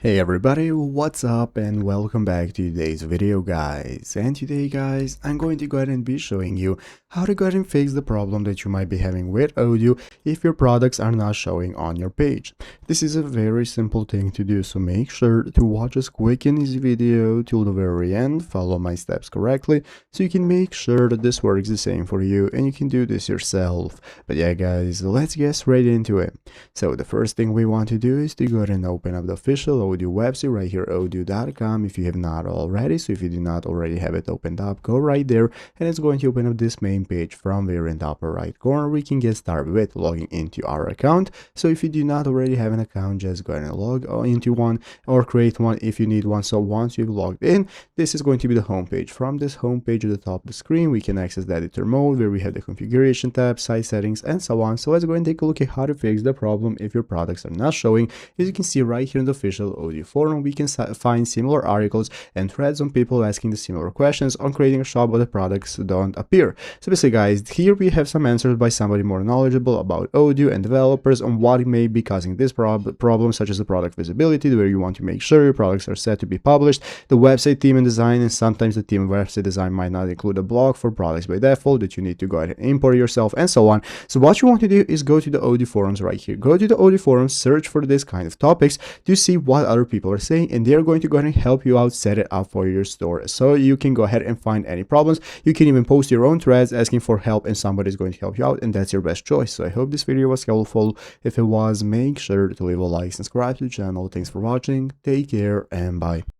Hey everybody, what's up and welcome back to today's video guys. And today guys, I'm going to go ahead and be showing you how to go ahead and fix the problem that you might be having with Odoo if your products are not showing on your page. This is a very simple thing to do, so make sure to watch this quick and easy video till the very end, follow my steps correctly, so you can make sure that this works the same for you and you can do this yourself. But yeah guys, let's get straight into it. So the first thing we want to do is to go ahead and open up the official Odoo website right here, odoo.com, if you have not already. So if you do not already have it opened up, go right there and it's going to open up this main page. From there in the upper right corner, we can get started with logging into our account. So if you do not already have an account, just go ahead and log into one or create one if you need one. So once you've logged in, this is going to be the home page. From this home page at the top of the screen, we can access the editor mode where we have the configuration tab, site settings, and so on. So let's go and take a look at how to fix the problem if your products are not showing. As you can see right here in the official Odoo forum, we can find similar articles and threads on people asking the similar questions on creating a shop but the products don't appear. So basically guys, here we have some answers by somebody more knowledgeable about Odoo and developers on what may be causing this problem, such as the product visibility, where you want to make sure your products are set to be published, the website theme and design, and sometimes the theme and website design might not include a block for products by default that you need to go ahead and import yourself, and so on. So what you want to do is go to the Odoo forums right here. Go to the Odoo forums, search for this kind of topics to see what other people are saying, and they're going to go ahead and help you out, set it up for your store. So you can go ahead and find any problems. You can even post your own threads asking for help and somebody's going to help you out, and that's your best choice. So I hope this video was helpful. If it was, make sure to leave a like, subscribe to the channel. Thanks for watching, take care, and bye.